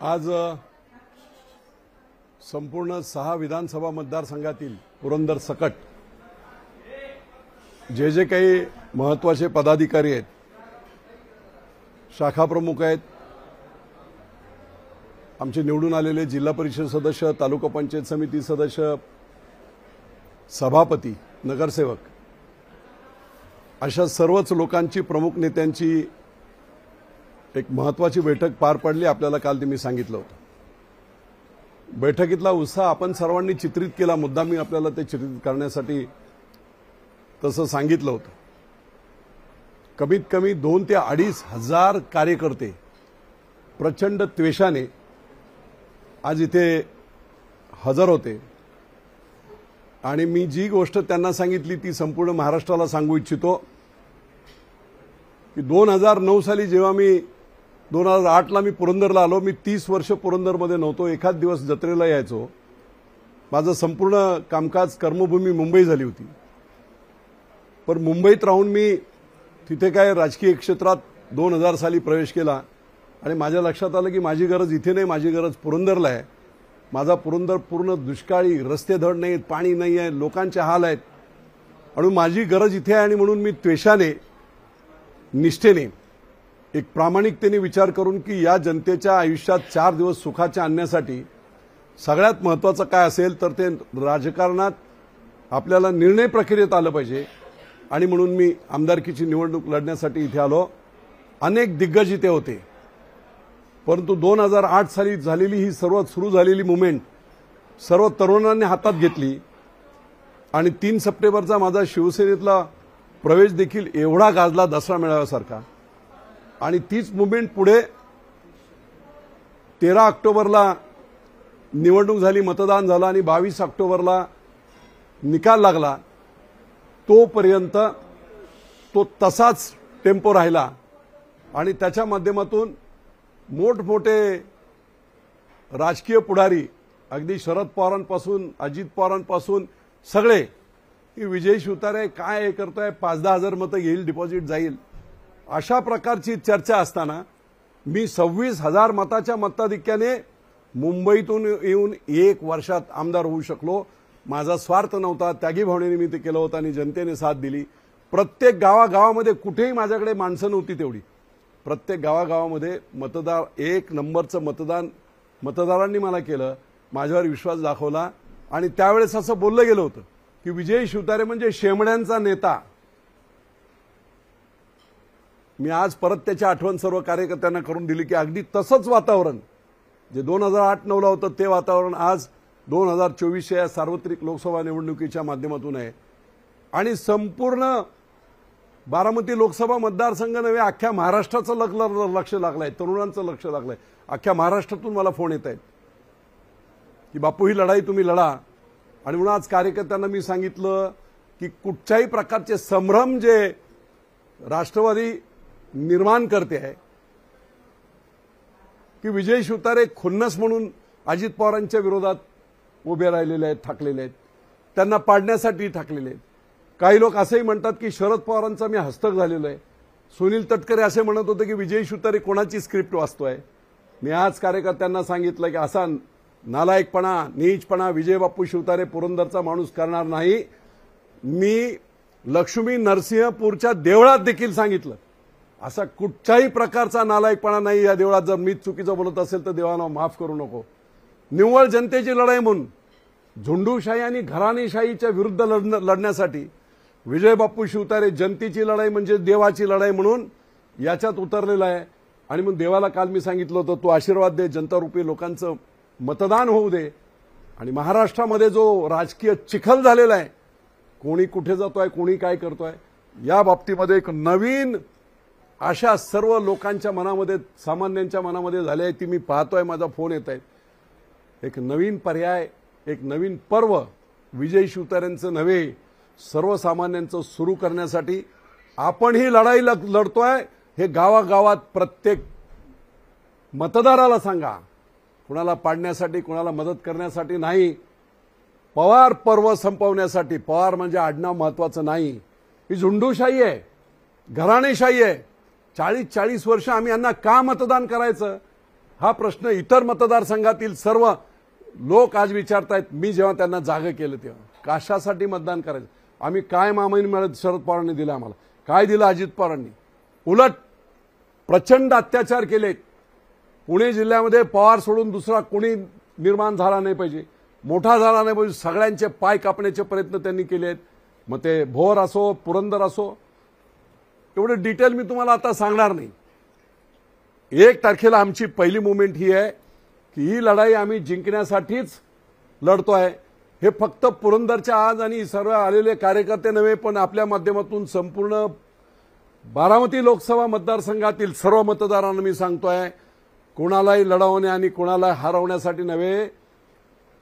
आज संपूर्ण 6 विधानसभा मतदारसंघातील पुरंदर सकट जे काही महत्त्वाचे पदाधिकारी आहेत, शाखा प्रमुख आहेत, आमचे निवडून आलेले जिल्हा परिषद सदस्य, तालुका पंचायत समिती सदस्य, सभापती, नगरसेवक अशा सर्वच लोकांची, प्रमुख नेत्यांची एक महत्त्वाची बैठक पार पडली। आपल्याला काल ते मी सांगितलं होतं। बैठकीतला उत्साह आपण सर्वांनी चित्रित केला, मुद्दा मी आपल्याला ते चित्रित करण्यासाठी तसं सांगितलं होतं। कमीत कमी 2 ते 2.5 हजार कार्यकर्ते प्रचंड त्वेषाने आज इथे हजर होते आणि मी जी गोष्ट त्यांना सांगितली ती संपूर्ण महाराष्ट्राला सांगू इच्छितो की 2009 साली जेव्हा मी 2008ला मी पुरंदरला आलो, मी 30 वर्ष पुरंदरमध्ये नव्हतो, एखाद दिवस जत्रेला यायचो। माझं संपूर्ण कामकाज कर्मभूमी मुंबई झाली होती, पण मुंबईत राहून मी तिथे काय राजकीय क्षेत्रात 2000 साली प्रवेश केला आणि माझ्या लक्षात आलं की माझी गरज इथे नाही, माझी गरज पुरंदरला आहे। माझा पुरंदर पूर्ण दुष्काळी, रस्ते धड नाहीत, पाणी नाही आहे, लोकांचे हाल आहेत आणि माझी गरज इथे आहे। आणि म्हणून मी त्वेषाने, निष्ठेने, एक प्रामाणिकतेने विचार करून की या जनतेच्या आयुष्यात 4 दिवस सुखाचे आणण्यासाठी सगळ्यात महत्त्वाचं काय असेल तर ते राजकारणात आपल्याला निर्णय प्रक्रियेत आलं पाहिजे आणि म्हणून मी आमदारकीची निवडणूक लढण्यासाठी इथे आलो। अनेक दिग्गज इथे होते, परंतु 2008 साली झालेली ही सर्वात सुरू झालेली मुवमेंट सर्व तरुणांनी हातात घेतली आणि 3 सप्टेंबरचा माझा शिवसेनेतला प्रवेश देखील एवढा गाजला दसरा मेळाव्यासारखा। आणि तीच मुवमेंट पुढे 13 ऑक्टोबरला निवडणूक झाली, मतदान झालं आणि 22 ऑक्टोबरला निकाल लागला। तोपर्यंत तो तसाच टेम्पो राहिला आणि त्याच्या माध्यमातून मोठमोठे राजकीय पुढारी, अगदी शरद पवारांपासून अजित पवारांपासून सगळे, की विजय शिवतारे काय करतोय, 5-10 हजार मतं येईल, डिपॉझिट जाईल, अशा प्रकारची चर्चा असताना मी 26,000 मताच्या मताधिक्याने मुंबईतून येऊन 1 वर्षात आमदार होऊ शकलो। माझा स्वार्थ नव्हता, त्यागी भावनेने मी ते केलं होतं आणि जनतेने साथ दिली। प्रत्येक गावागावामध्ये कुठेही माझ्याकडे माणसं नव्हती तेवढी, प्रत्येक गावागावामध्ये मतदार 1 नंबरचं मतदान मतदारांनी मला केलं, माझ्यावर विश्वास दाखवला आणि त्यावेळेस असं बोललं गेलं होतं की विजय शिवतारे म्हणजे शेमड्यांचा नेता। मी आज परत त्याची आठवण सर्व कार्यकर्त्यांना करून दिली की अगदी तसंच वातावरण जे 2008-9ला होतं ते वातावरण आज 2024 या सार्वत्रिक लोकसभा निवडणुकीच्या माध्यमातून आहे। आणि संपूर्ण बारामती लोकसभा मतदारसंघ नव्हे, अख्ख्या महाराष्ट्राचं लक्ष लागलंय, तरुणांचं लक्ष लागलंय। अख्ख्या महाराष्ट्रातून मला फोन येत आहेत की बापू ही लढाई तुम्ही लढा। आणि म्हणून आज कार्यकर्त्यांना मी सांगितलं की कुठच्याही प्रकारचे संभ्रम जे राष्ट्रवादी निर्माण करते आहे की विजय शिवतारे खुन्नस म्हणून अजित पवारांच्या विरोधात उभे राहिलेले आहेत, ठाकलेले आहेत, त्यांना पाडण्यासाठी ठाकलेले आहेत। काही लोक असेही म्हणतात की शरद पवारांचा मी हस्तक झालेलो आहे। सुनील तटकरे असे म्हणत होते की विजय शिवतारे कोणाची स्क्रिप्ट वाचतोय। मी आज कार्यकर्त्यांना सांगितलं की असा नालायकपणा, नीचपणा विजय बापू शिवतारे पुरंदरचा माणूस करणार नाही। मी लक्ष्मी नरसिंहपूरच्या देवळात देखील सांगितलं असा कुठच्याही प्रकारचा नालायकपणा नाही या देवळात। जर मी चुकीचं बोलत असेल तर देवाला माफ करू नको। निव्वळ जनतेची लढाई म्हणून, झुंडूशाही आणि घराणेशाहीच्या विरुद्ध लढण्यासाठी विजय बापू शिवतारे जनतेची लढाई म्हणजे देवाची लढाई म्हणून याच्यात उतरलेला आहे। आणि मग देवाला काल मी सांगितलं होतं, तू आशीर्वाद दे, जनतारूपी लोकांचं मतदान होऊ दे। आणि महाराष्ट्रामध्ये जो राजकीय चिखल झालेला आहे, कोणी कुठे जातोय, कोणी काय करतोय, या बाबतीमध्ये एक नवीन आशा सर्व लोकांच्या मनामध्ये, सामान्यांच्या मनामध्ये झाली आहे, ती मी पाहतोय, माझा फोन येत आहे। एक नवीन पर्याय, एक नवीन पर्व विजय शिवतारेंचं नव्हे, सर्वसामान्यांचं सुरू करण्यासाठी आपण ही लढाई लढतोय। हे गावागावात प्रत्येक मतदाराला सांगा, कुणाला पाडण्यासाठी, कुणाला मदत करण्यासाठी नाही, पवार पर्व संपवण्यासाठी। पवार म्हणजे आडनाव महत्त्वाचं नाही, ही झुंडूशाही आहे, घराणेशाही आहे। 40-40 वर्ष आम्ही यांना का मतदान करायचं हा प्रश्न इतर मतदारसंघातील सर्व लोक आज विचारतायत. मी जेव्हा त्यांना जागे केलं तेव्हा कशासाठी मतदान करायचं, आम्ही काय मामाईन मिळत शरद पवारांनी दिलं, आम्हाला काय दिलं अजित पवारांनी, उलट प्रचंड अत्याचार केले. पुणे जिल्ह्यामध्ये पवार सोडून दुसरा कोणी निर्माण झाला नाही पाहिजे, मोठा झाला नाही पाहिजे, सगळ्यांचे पाय कापण्याचे प्रयत्न त्यांनी केले आहेत. मग ते भोर असो पुरंदर असो, एवढे डिटेल मी तुम्हाला आता सांगणार नाही. 1 तारखेला आमची पहिली मुवमेंट ही आहे की ही लढाई आम्ही जिंकण्यासाठीच लढतोय. हे फक्त पुरंदरच्या आज आणि सर्व आलेले कार्यकर्ते नव्हे, पण आपल्या माध्यमातून संपूर्ण बारामती लोकसभा मतदारसंघातील सर्व मतदारांना मी सांगतोय, कोणालाही लढवणे आणि कोणाला हरवण्यासाठी नव्हे,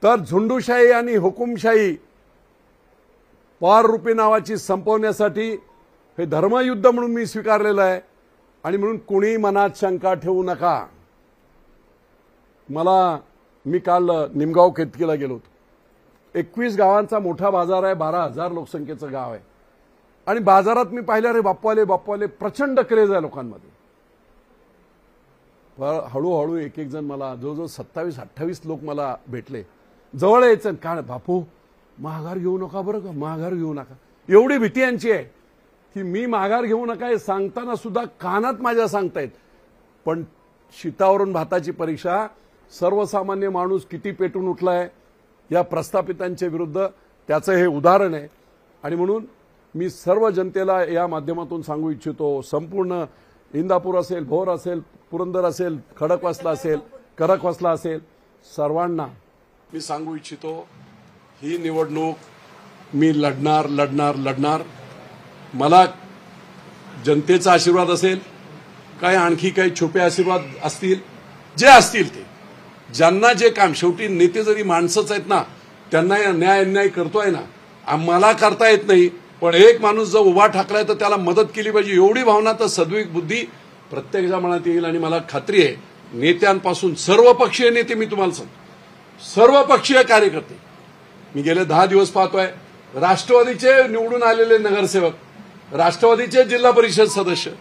तर झुंडूशाही आणि हुकुमशाही पवाररूपी नावाची संपवण्यासाठी हे धर्मयुद्ध म्हणून मी स्वीकारलेलं आहे. आणि म्हणून कोणी मनात शंका ठेवू नका. मी काल निमगाव केतकीला गेलो होतो. 21 गावांचा मोठा बाजार आहे, 12,000 लोकसंख्येचं गाव आहे. आणि बाजारात मी पाहिलं, रे बाप्पाले प्रचंड क्रेज आहे लोकांमध्ये. पण हळूहळू एक जण मला जवळजवळ 27-28 लोक मला भेटले. जवळ यायचं, काय बापू माघार घेऊ नका बरं का, माघार घेऊ नका. एवढी भीती यांची आहे की मी माघार घेऊ नका हे सांगताना सुद्धा कानात माझ्या सांगतायत. पण शीतावरून भाताची परीक्षा, सर्वसामान्य माणूस किती पेटून उठलाय या प्रस्थापितांच्या विरुद्ध, त्याचं हे उदाहरण आहे. आणि म्हणून मी सर्व जनतेला या माध्यमातून सांगू इच्छितो, संपूर्ण इंदापूर असेल, भोर असेल, पुरंदर असेल, खडकवासला असेल, करकवासला असेल, सर्वांना मी सांगू इच्छितो, ही निवडणूक मी लढणार. मला जनतेचा आशीर्वाद असेल, काय आणखी काही छोटे आशीर्वाद असतील, जे असतील ते, ज्यांना जे काम, शेवटी नेते जरी माणसंच आहेत ना, त्यांना न्याय अन्याय करतोय ना, आम्हाला करता येत नाही, पण एक माणूस जर उभा ठाकलाय तर त्याला मदत केली पाहिजे, एवढी भावना तर सद्विक बुद्धी प्रत्येकाच्या मनात येईल. आणि मला खात्री आहे, नेत्यांपासून सर्वपक्षीय नेते, मी तुम्हाला सांगतो, सर्वपक्षीय कार्यकर्ते, मी गेले 10 दिवस पाहतोय, राष्ट्रवादीचे निवडून आलेले नगरसेवक, राष्ट्रवादीचे जिल्हा परिषद सदस्य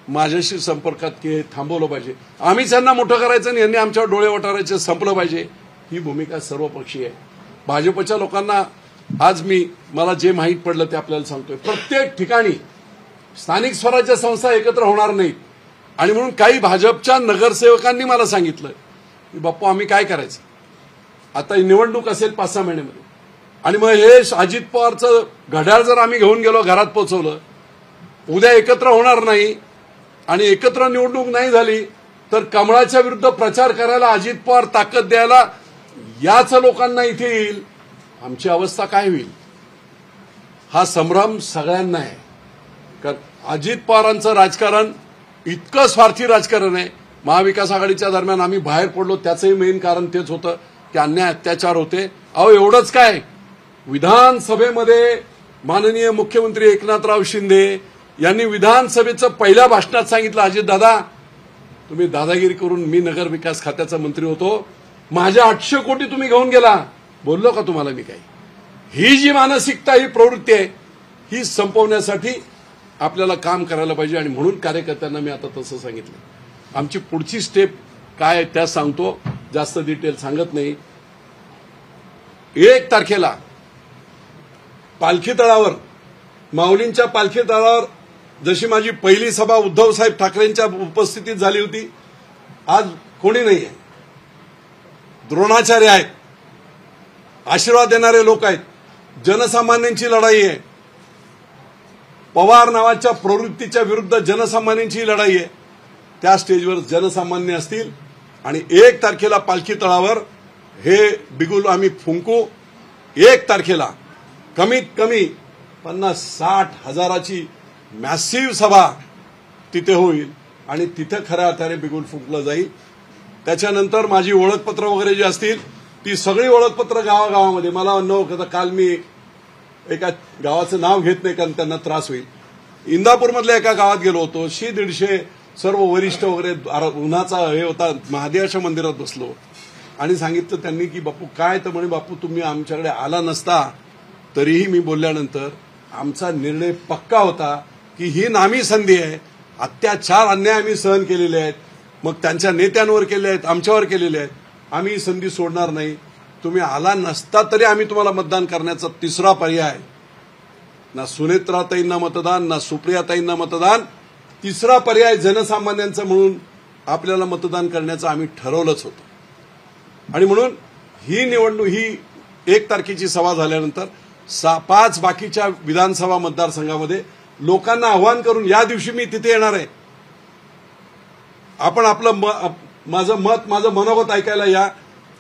माझ्याशी संपर्कात थांबवलं पाहिजे. आम्ही त्यांना मोठं करायचं आणि यांनी आमच्यावर डोळे वटारायचे, संपलं पाहिजे. ही भूमिका सर्वपक्षीय आहे. भाजपच्या लोकांना आज मला जे माहीत पडलं ते आपल्याला सांगतोय. प्रत्येक ठिकाणी स्थानिक स्वराज्य संस्था एकत्र होणार नाहीत. आणि म्हणून काही भाजपच्या नगरसेवकांनी मला सांगितलं की बाप्पा आम्ही काय करायचं, आता निवडणूक असेल 5-6 महिन्यामध्ये, आणि मग हे अजित पवारचं घड्याळ जर आम्ही घेऊन गेलो, घरात पोहोचवलं, उद्या एकत्र होणार नाही आणि एकत्र निवडणूक नाही झाली तर कमळाच्या विरुद्ध प्रचार करायला अजित पवार ताकद द्यायला याच लोकांना इथे येईल, आमची अवस्था काय होईल. हा संभ्रम सगळ्यांना आहे. कारण अजित पवारांचं राजकारण इतकं स्वार्थी राजकारण आहे. महाविकास आघाडीच्या दरम्यान आम्ही बाहेर पडलो, त्याचंही मेन कारण तेच होतं की अन्याय अत्याचार होते. अहो एवढंच काय, विधानसभेमध्ये माननीय मुख्यमंत्री एकनाथराव शिंदे यांनी विधानसभेचं पहिल्या भाषणात सांगितलं, अजित दादा तुम्ही दादागिरी करून, मी नगर विकास खात्याचा मंत्री होतो, माझ्या 800 कोटी तुम्ही घेऊन गेला, बोललो का तुम्हाला मी काही. ही जी मानसिकता, ही प्रवृत्ती आहे, ही संपवण्यासाठी आपल्याला काम करायला पाहिजे. आणि म्हणून कार्यकर्त्यांना मी आता तसं सांगितलं. आमची पुढची स्टेप काय आहे त्या सांगतो, जास्त डिटेल सांगत नाही. 1 तारखेला पालखी तळावर, माऊलींच्या पालखी तळावर जशी माझी पहिली सभा उद्धवसाहेब ठाकरेंच्या उपस्थितीत झाली होती, आज कोणी नाहीये, द्रोणाचार्य आहेत, आशीर्वाद देणारे लोक आहेत, जनसामान्यांची लढाई आहे, पवार नावाच्या प्रवृत्तीच्या विरुद्ध जनसामान्यांची लढाई आहे. त्या स्टेजवर जनसामान्य असतील आणि 1 तारखेला पालखी तळावर हे बिगुल आम्ही फुंकू. 1 तारखेला कमीत कमी 50-60 हजाराची मॅसिव्ह सभा तिथे होईल आणि तिथे खऱ्या अर्थाने बिगुल फुंकलं जाईल. त्याच्यानंतर माझी ओळखपत्र वगैरे जी असतील ती सगळी ओळखपत्र गावागावामध्ये, मला न काल मी एका गावाचं नाव घेत नाही कारण त्यांना त्रास होईल, इंदापूरमधल्या एका गावात गेलो होतो, 100-150 सर्व वरिष्ठ वगैरे, उन्हाचा हे होता, महादेवाच्या मंदिरात बसलो आणि सांगितलं त्यांनी की बापू काय, तर म्हणे बापू तुम्ही आमच्याकडे आला नसता तरीही मी बोलल्यानंतर आमचा निर्णय पक्का होता की ही नामी संधी आहे, अत्याचार अन्याय आम्ही सहन केलेले आहेत, मग त्यांच्या नेत्यांवर केले आहेत, आमच्यावर केलेले आहेत. आम्ही संधी सोडणार नाही. तुम्ही आला नसता तरी आम्ही तुम्हाला मतदान करण्याचा तिसरा पर्याय. ना सुनेत्राताईंना मतदान, ना सुप्रियाताईंना मतदान. तिसरा पर्याय जनसामान्यांचा म्हणून आपल्याला मतदान करण्याचं आम्ही ठरवलंच होतं. आणि म्हणून ही निवडणूक, ही 1 तारखेची सभा झाल्यानंतर 5 बाकीच्या विधानसभा मतदारसंघामध्ये लोकांना आव्हान करून या दिवशी मी तिथे येणार आहे. आपण आपलं माझं मनोगत ऐकायला या,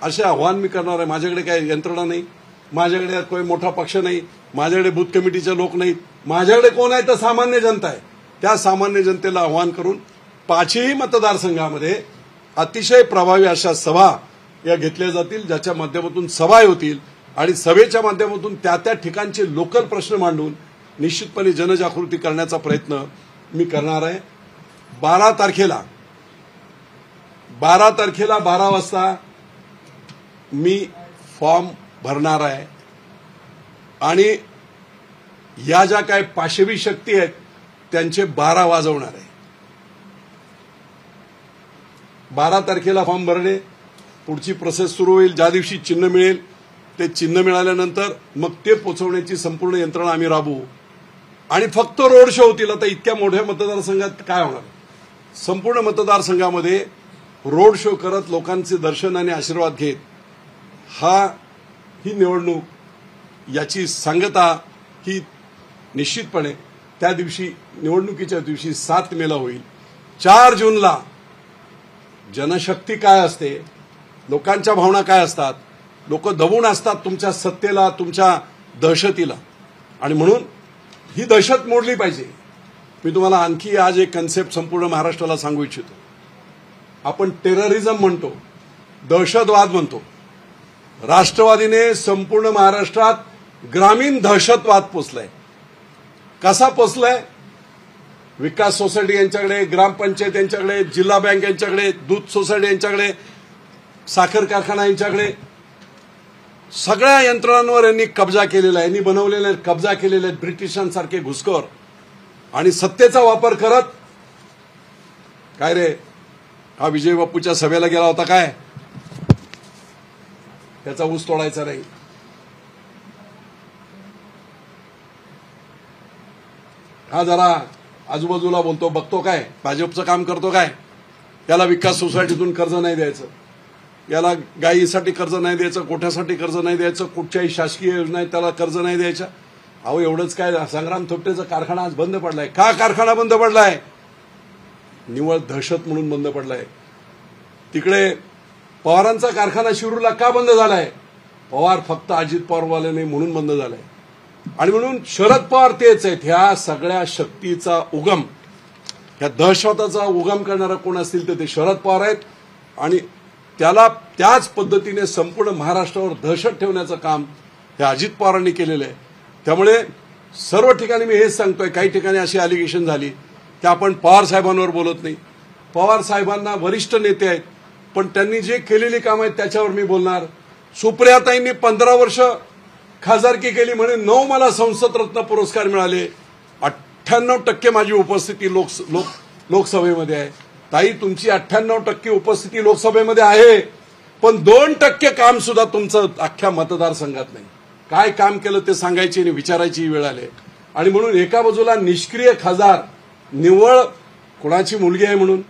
असे आव्हान मी करणार आहे. माझ्याकडे काही यंत्रणा नाही, माझ्याकडे काही मोठा पक्ष नाही, माझ्याकडे बूथ कमिटीचे लोक नाहीत. माझ्याकडे कोण आहे तर सामान्य जनता आहे. त्या सामान्य जनतेला आव्हान करून 5ही मतदारसंघामध्ये अतिशय प्रभावी अशा सभा या घेतल्या जातील, ज्याच्या माध्यमातून सभा होतील आणि सभेच्या माध्यमातून त्या त्या ठिकाणचे लोकल प्रश्न मांडून निश्चितपणे जनजागृती करण्याचा प्रयत्न मी करणार आहे. 12 तारखेला 12 वाजता मी फॉर्म भरणार आहे आणि या ज्या काय पाशवी शक्ती आहेत त्यांचे 12 वाजवणार आहे. 12 तारखेला फॉर्म भरणे, पुढची प्रोसेस सुरू होईल. ज्या दिवशी चिन्ह मिळेल ते चिन्ह मिळाल्यानंतर मग ते पोचवण्याची संपूर्ण यंत्रणा आम्ही राबवू आणि फक्त रोड शो होतील. आता इतक्या मोठ्या मतदारसंघात काय होणार? संपूर्ण मतदारसंघामध्ये रोड शो करत लोकांचे दर्शन आणि आशीर्वाद घेत ही निवडणूक याची सांगता ही निश्चितपणे त्या दिवशी, निवडणुकीच्या दिवशी 7 मेला होईल. 4 जूनला जनशक्ती काय असते, लोकांच्या भावना काय असतात, लोक दबून असतात तुमच्या सत्तेला, तुमच्या दहशतीला. आणि म्हणून ही दहशत मोडली पाहिजे. मी तुम्हाला आणखी आज एक कन्सेप्ट संपूर्ण महाराष्ट्राला सांगू इच्छितो. आपण टेररिझम म्हणतो, दहशतवाद म्हणतो. राष्ट्रवादीने संपूर्ण महाराष्ट्रात ग्रामीण दहशतवाद पोचलाय. कसा पोचलाय? विकास सोसायटी यांच्याकडे, ग्रामपंचायत यांच्याकडे, जिल्हा बँक यांच्याकडे, दूध सोसायटी यांच्याकडे, साखर कारखाना यांच्याकडे, सगळ्या यंत्रणांवर यांनी कब्जा केलेला आहे. यांनी बनवलेले कब्जा केलेले आहेत ब्रिटिशांसारखे घुसखोर. आणि सत्तेचा वापर करत, काय रे हा विजय बापूच्या सभेला गेला होता काय, त्याचा ऊस तोडायचा नाही. हा जरा आजूबाजूला बोलतो, बघतो काय, भाजपचं काम करतो काय, याला विकास सोसायटीतून कर्ज नाही द्यायचं, याला गायीसाठी कर्ज नाही द्यायचं, कोठ्यासाठी कर्ज नाही द्यायचं, कुठच्याही शासकीय योजना आहे त्याला कर्ज नाही द्यायच्या. अहो एवढंच काय, संग्राम थोपटेचा कारखाना आज बंद पडलाय. का कारखाना बंद पडलाय? निव्वळ दहशत म्हणून बंद पडलाय. तिकडे पवारांचा कारखाना शिरूरला का बंद झालाय? पवार फक्त अजित पवारवाले नाही म्हणून बंद झालाय. आणि म्हणून शरद पवार तेच आहेत. ह्या सगळ्या शक्तीचा उगम, ह्या दहशताचा उगम करणारा कोण असतील तर ते शरद पवार आहेत. आणि त्याला त्याच पद्धतीने संपूर्ण महाराष्ट्रावर दहशत ठेवण्याचं काम हे अजित पवारांनी केलेलं आहे. त्यामुळे सर्व ठिकाणी मी हेच सांगतोय, काही ठिकाणी अशी अलिगेशन झाली की आपण पवार साहेबांवर बोलत नाही. पवार साहेबांना वरिष्ठ नेते आहेत, पण त्यांनी जे केलेली कामं आहेत त्याच्यावर मी बोलणार. सुप्रियाताईंनी 15 वर्ष खासदारकी केली म्हणे 9 मला संसद रत्न पुरस्कार मिळाले. 98% माझी उपस्थिती लोकसभेमध्ये आहे. ताई तुमची 98% उपस्थिती लोकसभेमध्ये आहे, पण 2% काम सुद्धा तुमचं अख्ख्या मतदारसंघात नाही. काय काम केलं ते सांगायची आणि विचारायची वेळ आली. आणि म्हणून एका बाजूला निष्क्रिय खासदार, निव्वळ कुणाची मुलगी आहे म्हणून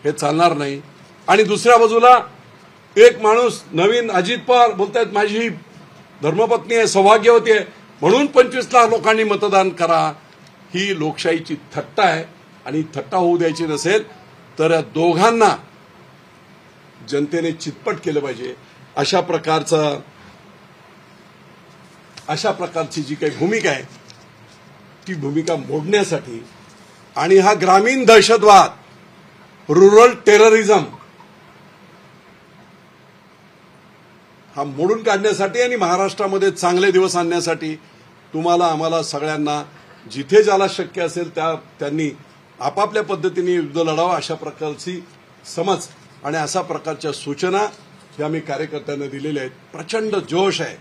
हे चालणार नाही. आणि दुसऱ्या बाजूला एक माणूस नवीन अजित पवार बोलतायत माझी धर्मपत्नी आहे, सौभाग्यवती आहे म्हणून 25 लाख लोकांनी मतदान करा. ही लोकशाहीची थट्टा आहे आणि थट्टा होऊ द्यायची नसेल तर या दोघांना जनतेने चितपट केलं पाहिजे. अशा प्रकारची जी काही भूमिका आहे ती भूमिका मोडण्यासाठी आणि हा ग्रामीण दहशतवाद, रुरल टेररिझम हा मोडून काढण्यासाठी आणि महाराष्ट्रामध्ये चांगले दिवस आणण्यासाठी तुम्हाला आम्हाला सगळ्यांना जिथे ज्याला शक्य असेल त्यांनी आपापल्या पद्धतीने युद्ध लढावं अशा प्रकारची समज आणि अशा प्रकारच्या सूचना या मी कार्यकर्त्यांना दिलेल्या आहेत. प्रचंड जोश आहे.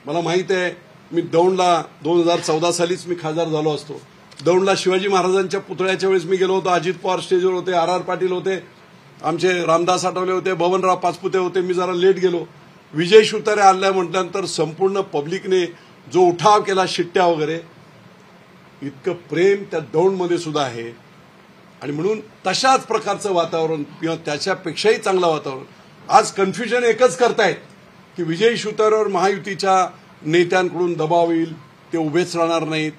मला माहित आहे मी दौंडला 2014 सालीच मी खासदार झालो असतो. दौंडला शिवाजी महाराजांच्या पुतळ्याच्या वेळेस मी गेलो होतो. अजित पवार स्टेजवर होते, आर.आर. पाटील होते, आमचे रामदास आठवले होते, बबनराव पाचपुते होते, मी जरा लेट गेलो. विजय शिवतारे आल्या म्हटल्यानंतर संपूर्ण पब्लिकने जो उठाव केला, शिट्ट्या वगैरे, इतकं प्रेम त्या दौंडमध्ये सुद्धा आहे. आणि म्हणून तशाच प्रकारचं वातावरण किंवा त्याच्यापेक्षाही चांगलं वातावरण. आज कन्फ्युजन एकच करतायत की विजय शिवतारेवर महायुतीच्या नेत्यांकडून दबाव येईल, ते उभेच राहणार नाहीत,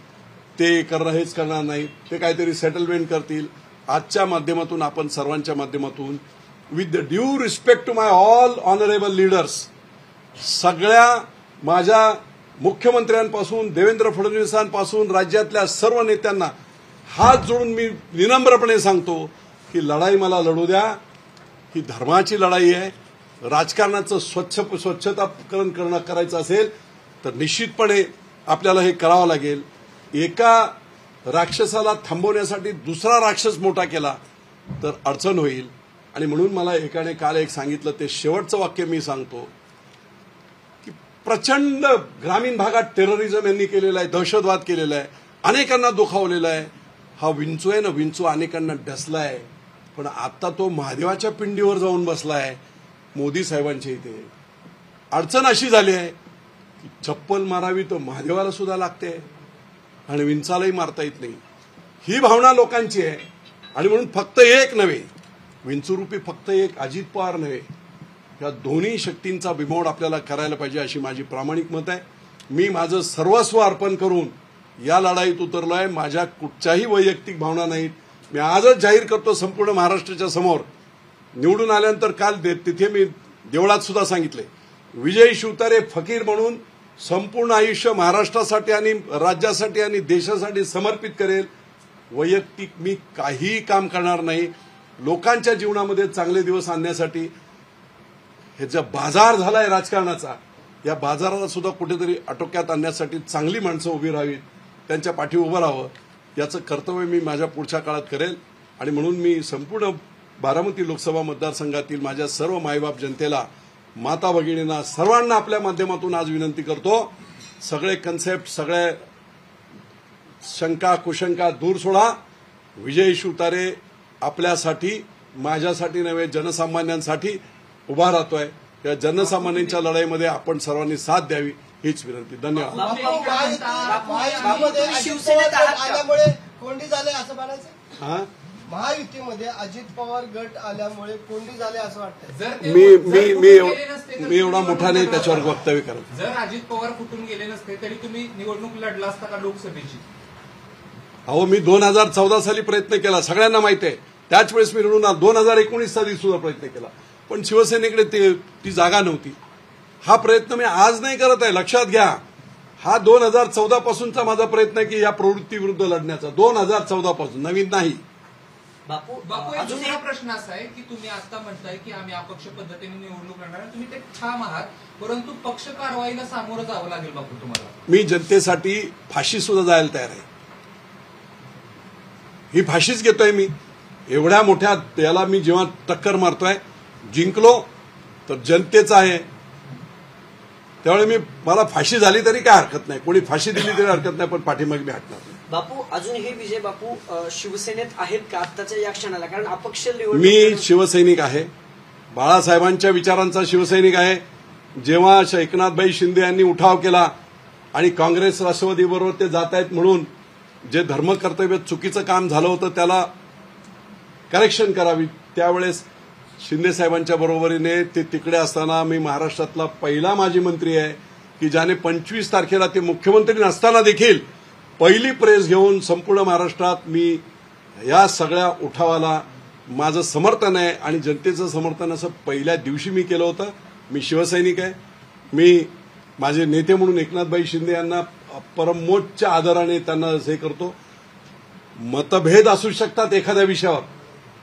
ते हेच करणार नाहीत, ते काहीतरी सेटलमेंट करतील. आजच्या माध्यमातून आपण सर्वांच्या माध्यमातून with the due respect to my all honourable leaders, सगळ्या माझ्या मुख्यमंत्र्यांपासून देवेंद्र फडणवीसांपासून राज्यातल्या सर्व नेत्यांना हात जोडून मी विनम्रपणे सांगतो की लढाई मला लढू द्या. ही धर्माची लढाई आहे. राजकारणाचं स्वच्छताकरण करायचं असेल तर निश्चितपणे आपल्याला हे करावं लागेल. एका राक्षसाला थांबवण्यासाठी दुसरा राक्षस मोठा केला तर अडचण होईल. आणि म्हणून मला एकाने काल एक सांगितलं, ते शेवटचं वाक्य मी सांगतो की प्रचंड ग्रामीण भागात टेररिझम यांनी केलेला आहे, दहशतवाद केलेला आहे, अनेकांना दुखावलेला आहे. हा विंचू आहे ना, विंचू अनेकांना डसलाय, पण आता तो महादेवाच्या पिंडीवर जाऊन बसलाय मोदी साहेबांच्या इथे. अडचण अशी झाली आहे की चप्पल मारावी तर महादेवाला सुद्धा लागते आणि विंचालाही मारता येत नाही. ही भावना लोकांची आहे. आणि म्हणून फक्त एक नव्हे, विंचूरूपी फक्त एक अजित पवार नव्हे, या दोन्ही शक्तींचा बिमोड आपल्याला करायला पाहिजे अशी माझी प्रामाणिक मत आहे. मी माझं सर्वस्व अर्पण करून या लढाईत उतरलो आहे. माझ्या कुठच्याही वैयक्तिक भावना नाहीत. मी आजच जाहीर करतो संपूर्ण महाराष्ट्राच्या समोर, निवडून आल्यानंतर काल तिथे मी देवळात सुद्धा सांगितले, विजय शिवतारे फकीर म्हणून संपूर्ण आयुष्य महाराष्ट्रासाठी आणि राज्यासाठी आणि देशासाठी समर्पित करेल. वैयक्तिक मी काहीही काम करणार नाही. लोकांच्या जीवनामध्ये चांगले दिवस आणण्यासाठी हे जो बाजार झालाय राजकारणाचा, या बाजाराला सुद्धा कुठेतरी आटोक्यात आणण्यासाठी चांगली माणसं उभी राहावीत, त्यांच्या पाठी उभं राहावं, याचं कर्तव्य मी माझ्या पुढच्या काळात करेल. आणि म्हणून मी संपूर्ण बारामती लोकसभा मतदारसंघातील माझ्या सर्व मायबाप जनतेला, माता भगिनींना, सर्वांना आपल्या माध्यमातून आज विनंती करतो, सगळे कन्सेप्ट, सगळे शंका कुशंका दूर सोडा. विजय शिवतारे आपल्यासाठी, माझ्यासाठी नव्हे, जनसामान्यांसाठी उभा राहतोय. या जनसामान्यांच्या लढाईमध्ये आपण सर्वांनी साथ द्यावी हीच विनंती. धन्यवाद. शिवसेनेत आल्यामुळे कोंडी झाले असं म्हणायचं? महायुतीमध्ये अजित पवार गट आल्यामुळे कोंडी झाले असं वाटतं? मी एवढा मोठा नाही त्याच्यावर वक्तव्य करत. जर अजित पवार कुठून गेले नसते तरी तुम्ही निवडणूक लढला असता का लोकसभेची? अहो, मी 2014 साली प्रयत्न केला, सगळ्यांना माहिती आहे. त्याच वेळेस मी निवडून 2019 साली सुद्धा प्रयत्न केला, पण शिवसेनेकडे ती जागा नव्हती. हा प्रयत्न मी आज नाही करत आहे, लक्षात घ्या. हा 2014 पासूनचा माझा प्रयत्न आहे की या प्रवृत्तीविरुद्ध लढण्याचा. 2014 पासून, नवीन नाही. बापू, एक दुसरा प्रश्न असा आहे की तुम्ही आता म्हणताय की आम्ही अपक्ष पद्धतीने निवडणूक लढणार, तुम्ही ते ठाम आहात, परंतु पक्ष कारवाईला सामोरं जावं लागेल बापू तुम्हाला. मी जनतेसाठी फाशी सुद्धा जायला तयार आहे. ही फाशीच घेतोय मी. एवढ्या मोठ्या याला मी जेव्हा टक्कर मारतोय, जिंकलो तर जनतेचा आहे, त्यावेळी मला फाशी झाली तरी काय हरकत नाही, कोणी फाशी दिली तरी हरकत नाही, पण पाठीमागे मी हटणार नाही. बापू, अजून हे विजय बापू शिवसेनेत आहेत का आत्ताच्या या क्षणाला? कारण अपक्ष मी शिवसैनिक आहे, बाळासाहेबांच्या विचारांचा शिवसैनिक आहे. जेव्हा एकनाथभाई शिंदे यांनी उठाव केला आणि काँग्रेस राष्ट्रवादीबरोबर ते जात आहेत म्हणून जे धर्मकर्तव्य चुकीचं काम झालं होतं त्याला करेक्शन करावी, त्यावेळेस शिंदे साहेबांच्या बरोबरीने ते तिकडे असताना मी महाराष्ट्रातला पहिला माजी मंत्री आहे की ज्याने 25 तारखेला ते मुख्यमंत्री नसताना देखील पहिली प्रेस घेऊन संपूर्ण महाराष्ट्रात मी या सगळ्या उठावाला माझं समर्थन आहे आणि जनतेचं समर्थन असं पहिल्या दिवशी मी केलं होतं. मी शिवसैनिक आहे. मी माझे नेते म्हणून एकनाथभाई शिंदे यांना परमोच्च आदराने त्यांना हे करतो. मतभेद असू शकतात एखाद्या विषयावर,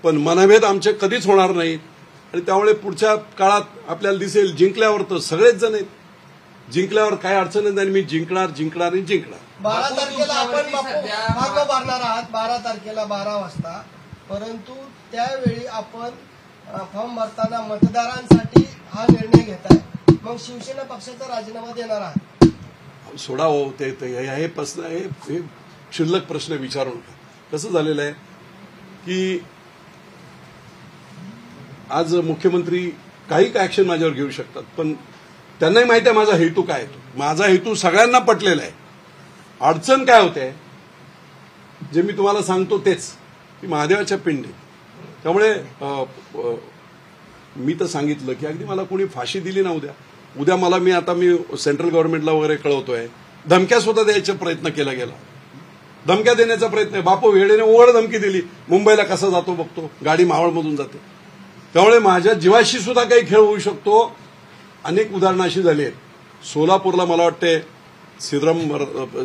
पण मनभेद आमचे कधीच होणार नाहीत. आणि त्यामुळे पुढच्या काळात आपल्याला दिसेल, जिंकल्यावर तर सगळेच जण आहेत, जिंकल्यावर काय अडचण नाही, मी जिंकणार आणि जिंकणार. 12 तारखेला आपण मार्ग मारणार आहात, 12 तारखेला 12 वाजता, परंतु त्यावेळी आपण फॉर्म भरताना मतदारांसाठी हा निर्णय घेताय, मग शिवसेना पक्षाचा राजीनामा देणार आहात? सोडा हो, हे प्रश्न, हे क्षुल्लक प्रश्न विचारू नका. कसं झालेलं आहे की आज मुख्यमंत्री काही ऍक्शन माझ्यावर घेऊ शकतात, पण त्यांनाही माहिती आहे माझा हेतू काय आहे. माझा हेतू सगळ्यांना पटलेला आहे. अडचण काय होते जे मी तुम्हाला सांगतो तेच की महादेवाच्या पिंडी. त्यामुळे मी तर सांगितलं की अगदी मला कोणी फाशी दिली ना उद्या मला मी सेंट्रल गव्हर्नमेंटला वगैरे कळवतोय, धमक्या सुद्धा द्यायचा प्रयत्न केला गेला, धमक्या देण्याचा प्रयत्न आहे. बापू वेडेने उघड धमकी दिली, मुंबईला कसा जातो बघतो, गाडी मावळमधून जाते. त्यामुळे माझ्या जीवाशी सुद्धा काही खेळ होऊ शकतो. अनेक उदाहरणं अशी झाली आहेत. सोलापूरला मला वाटते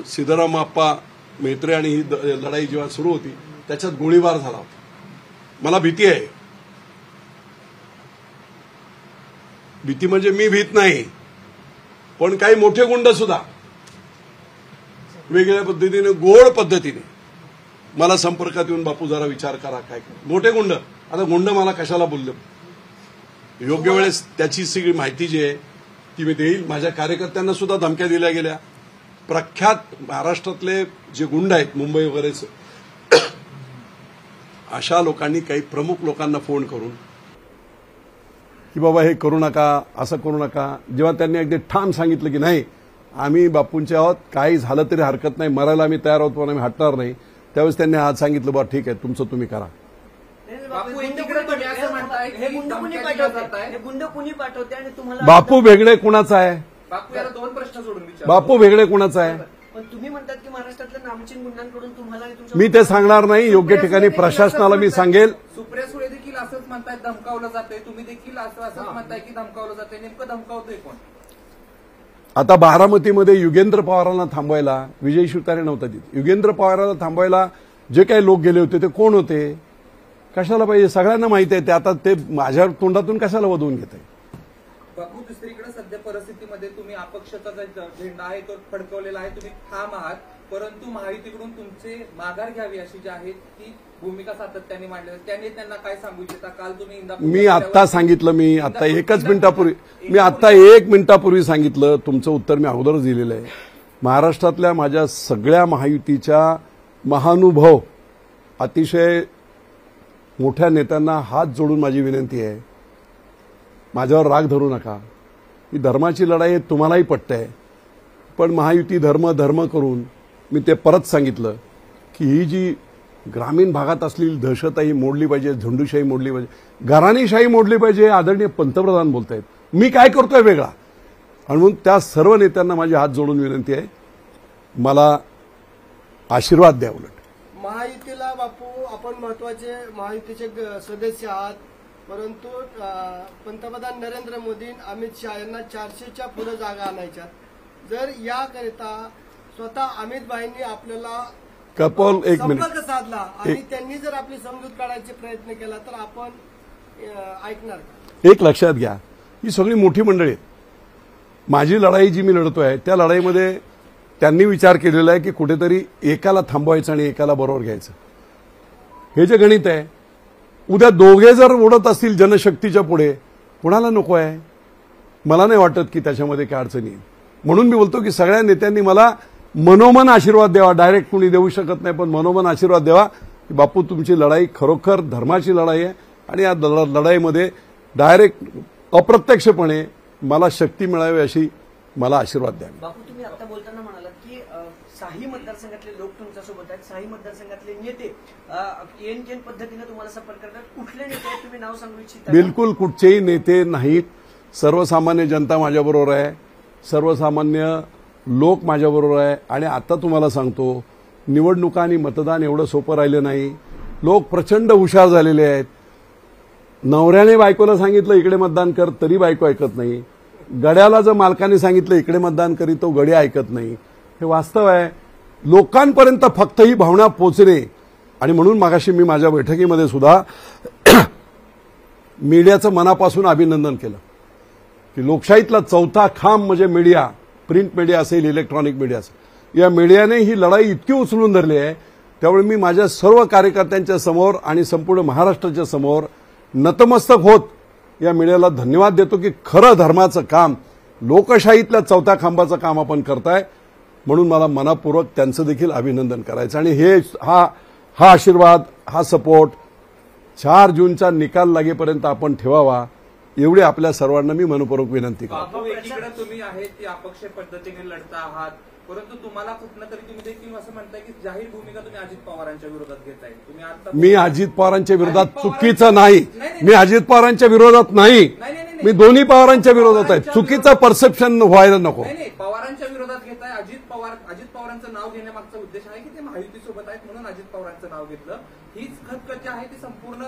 सिद्धरामप्पा मेत्रे आणि ही लढाई जेव्हा सुरू होती त्याच्यात गोळीबार झाला होता. मला भीती आहे. भीती म्हणजे मी भीत नाही, पण काही मोठे गुंड सुद्धा वेगळ्या पद्धतीने गोड पद्धतीने मला संपर्कात येऊन बापू जरा विचार करा काय मोठे गुंड. आता गुंड मला कशाला बोलले, योग्य वेळेस त्याची सगळी माहिती जी आहे ती मी देईल. माझ्या कार्यकर्त्यांना सुद्धा धमक्या दिल्या गेल्या. प्रख्यात महाराष्ट्रातले जे गुंड आहेत मुंबई वगैरेचे, अशा लोकांनी काही प्रमुख लोकांना फोन करून की बाबा हे करू नका, असं करू नका. जेव्हा त्यांनी अगदी ठाम सांगितलं की नाही आम्ही बापूंचे आहोत, काही झालं तरी हरकत नाही, मरायला आम्ही तयार आहोत पण आम्ही हटणार नाही, त्यावेळेस त्यांनी आज सांगितलं बा ठीक आहे तुमचं तुम्ही करा. बापू भेगडे कुणाचा आहे? बापू भेगडे कुणाचा आहे? पण तुम्ही म्हणतात की महाराष्ट्रातल्या नामचीन गुंडांकडून तुम्हाला मी ते सांगणार नाही. योग्य ठिकाणी प्रशासनाला मी सांगेल. सुप्रिया सुळे देखील असंच म्हणतायत धमकावलं जातंय, तुम्ही देखील असंच म्हणताय की धमकावलं जातंय, नेमकं धमकावतोय कोण? आता बारामतीमध्ये युगेंद्र पवारांना थांबवायला विजय शिवतारे नव्हता तिथे. युगेंद्र पवारांना थांबवायला जे काही लोक गेले होते ते कोण होते, कशाला पाहिजे, सगळ्यांना माहिती आहे. ते आता ते माझ्या तोंडातून कशाला वधवून घेत आहे. बापू दुसरीकडे सध्या परिस्थितीमध्ये तुम्ही अपक्षाचा झेंडा आहे तो फडकवलेला आहे, तुम्ही ठाम आहात, परंतु महायुतीकडून तुमचे माघार घ्यावी अशी जी आहे ती भूमिका सातत्याने मांडली. त्यांनी त्यांना काय सांगू इच्छिता? काल तुम्ही मी आत्ता सांगितलं, मी आता एकच मिनिटापूर्वी मी आत्ता 1 मिनिटापूर्वी सांगितलं. तुमचं उत्तर मी अगोदरच दिलेलं आहे. महाराष्ट्रातल्या माझ्या सगळ्या महायुतीच्या महानुभव अतिशय मोठ्या नेत्यांना हात जोडून माझी विनंती आहे, माझ्यावर राग धरू नका. ही धर्माची लढाई आहे, तुम्हालाही पटतंय, पण महायुती धर्म करून मी ते परत सांगितलं की ही जी ग्रामीण भागात असलेली दहशत आहे ही मोडली पाहिजे, झुंडूशाही मोडली पाहिजे, घराणीशाही मोडली पाहिजे. आदरणीय पंतप्रधान बोलतायत, मी काय करतोय वेगळा. आणि म्हणून त्या सर्व नेत्यांना माझी हात जोडून विनंती आहे, मला आशीर्वाद द्या. उलट महायुतीला बापू आपण महत्वाचे महायुतीचे सदस्य आहात, परंतु पंतप्रधान नरेंद्र मोदी अमित शहा यांना 400च्या पुढे जागा आणायच्यात. जर याकरिता स्वतः अमित भाईंनी आपल्याला कपोल एक मिनिट संपर्क साधला आणि त्यांनी जर आपली समजूत काढायचा प्रयत्न केला तर आपण ऐकणार का? एक लक्षात घ्या, ही सगळी मोठी मंडळी आहेत. माझी लढाई जी मी लढतोय त्या लढाईमध्ये त्यांनी विचार केलेला आहे की कुठेतरी एकाला थांबवायचं आणि एकाला बरोबर घ्यायचं. हे जे गणित आहे, उद्या दोघे जर उडत असतील जनशक्तीच्या पुढे, कुणाला नको आहे? मला नाही वाटत की त्याच्यामध्ये काय अडचणी येईल. म्हणून मी बोलतो की सगळ्या नेत्यांनी मला मनोमन आशीर्वाद द्यावा. डायरेक्ट कुणी देऊ शकत नाही, पण मनोमन आशीर्वाद द्यावा की बापू तुमची लढाई खरोखर धर्माची लढाई आहे आणि या लढाईमध्ये डायरेक्ट अप्रत्यक्षपणे मला शक्ती मिळावी अशी मला आशीर्वाद द्यावा. बापू तुम्ही आता बोलताना म्हणालात की साही मतदारसंघातले लोक तुमच्यासोबत आहेत, साही मतदारसंघातले नेते एन पद्धतीने तुम्हाला संपर्क करतात. कुठले नेते आहेत तुम्ही नाव सांगू इच्छिता? बिलकुल कुठचेही नेते नाहीत. सर्वसामान्य जनता माझ्याबरोबर आहे, सर्वसामान्य लोक माझ्याबरोबर आहे. आणि आता तुम्हाला सांगतो, निवडणुका आणि मतदान एवढं सोपं राहिलं नाही. लोक प्रचंड हुशार झालेले आहेत. नवऱ्याने बायकोला सांगितलं इकडे मतदान कर तरी बायको ऐकत नाही. गड्याला जर मालकाने सांगितलं इकडे मतदान करी तो गड्या ऐकत नाही. हे वास्तव आहे. लोकांपर्यंत फक्त ही भावना पोचणे. आणि म्हणून मागाशी मी माझ्या बैठकीमध्ये सुद्धा मीडियाचं मनापासून अभिनंदन केलं की लोकशाहीतला चौथा खांब म्हणजे मीडिया, प्रिंट मीडिया असेल, इलेक्ट्रॉनिक मीडिया असेल, या मीडियाने ही लढाई इतकी उचलून धरली आहे. त्यामुळे मी माझ्या सर्व कार्यकर्त्यांच्या समोर आणि संपूर्ण महाराष्ट्राच्या समोर नतमस्तक होत या मीडियाला धन्यवाद देतो की खरं धर्माचं काम, लोकशाहीतल्या चौथ्या खांबाचं काम आपण करताय. म्हणून मला मनापूर्वक त्यांचं देखील अभिनंदन करायचं. आणि हे हा आशीर्वाद, हा सपोर्ट 4 जूनचा निकाल लागेपर्यंत आपण ठेवावा, एवढी आपल्या सर्वांना मी मनपूर्वक विनंती करतो. बापू, एकीकडे तुम्ही आहेत ती अपक्ष पद्धतीने लढता आहात, परंतु तुम्हाला कुठनं तरी तुम्ही देखील असं म्हणताय की जाहीर भूमिका तुम्ही अजित पवारांच्या विरोधात घेताय. तुम्ही आता मी अजित पवारांच्या विरोधात अजित पवारांच्या- चुकीचं नाही. मी अजित पवारांच्या विरोधात नाही. मी दोन्ही पवारांच्या विरोधात आहे. चुकीचं परसेप्शन व्हायला नको. नाही, पवारांच्या विरोधात घेताय. अजित पवारांचं नाव घेण्यामागचा उद्देश आहे की ते महायुतीसोबत आहेत म्हणून अजित पवारांचं नाव घेतलं. हीच खतखत आहे ती संपूर्ण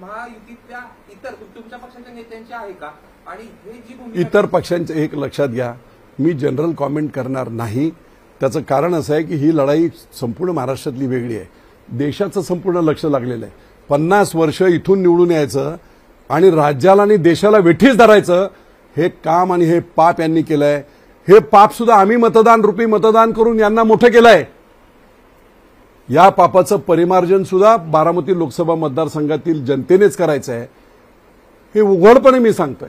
महायुतीतल्या इतर तुमच्या पक्षाच्या नेत्यांची आहे का? आणि हे जी भूमिका इतर पक्षांचे एक लक्षात घ्या, मी जनरल कॉमेंट करणार नाही. त्याचं कारण असं आहे की ही लढाई संपूर्ण महाराष्ट्रातली वेगळी आहे. देशाचं संपूर्ण लक्ष लागलेलं आहे. 50 वर्ष इथून निवडून यायचं आणि राज्याला आणि देशाला वेठीस धरायचं, हे काम आणि हे पाप यांनी केलंय. हे पाप सुद्धा आम्ही मतदान करून यांना मोठं केलंय. या पापाचं परिमार्जन सुद्धा बारामती लोकसभा मतदारसंघातील जनतेनेच करायचं आहे. हे उघडपणे मी सांगतोय.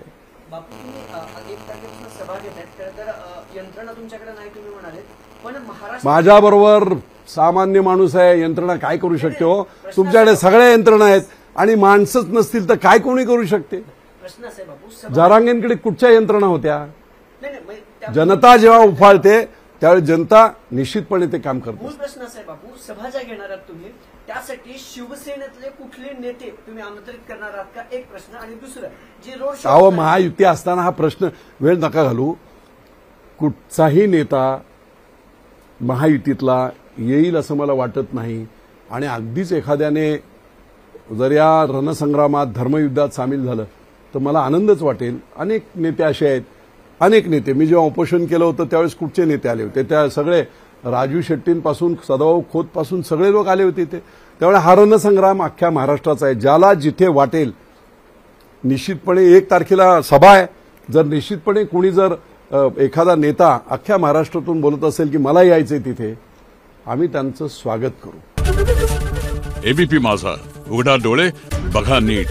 बापू, तुम्ही 1 तारखेपासून सभा घेत आहेत. खरं तर यंत्रणा तुमच्याकडे नाही तुम्ही म्हणाले, पण महाराष्ट्र माझ्याबरोबर सामान्य माणूस आहे, यंत्रणा काय करू शकते हो? तुमच्याकडे सगळ्या यंत्रणा आहेत आणि माणसंच नसतील तर काय कोणी करू शकते? प्रश्न असा आहे बापू, जरांगेंकडे कुठच्या यंत्रणा होत्या? नाही नाही, म्हणजे त्या- जनता जेव्हा उफाळते त्यावेळी जनता निश्चितपणे ते काम करते. मूळ प्रश्न असा आहे बापू, सभा ज्या घेणार आहात तुम्ही त्यासाठी शिवसेनेतले कुठले नेते तुम्ही आमंत्रित करणार आहात का? एक प्रश्न. आणि दुसरं, जी रोड शो अहो, महायुती असताना हा प्रश्न वेळ नका घालू. कुठचाही नेता महायुतीतला येईल असं मला वाटत नाही. आणि अगदीच एखाद्याने जर या रणसंग्रामात धर्मयुद्धात सामील झालं तर मला आनंदच वाटेल. अनेक नेते असे आहेत, अनेक नेते. मी जेव्हा उपोषण केलं होतं त्यावेळेस कुठचे नेते आले होते? त्या सगळे राजू शेट्टींपासून सदाभाऊ खोतपासून सगळे लोक आले होते. त्यामुळे हा रणसंग्राम अख्ख्या महाराष्ट्राचा आहे. ज्याला जिथे वाटेल निश्चितपणे 1 तारखेला सभा आहे. जर निश्चितपणे कुणी जर एखादा नेता अख्ख्या महाराष्ट्रातून बोलत असेल की मला यायचंय तिथे, आम्ही त्यांचं स्वागत करू. एबीपी माझा, उघडा डोळे बघा नीट.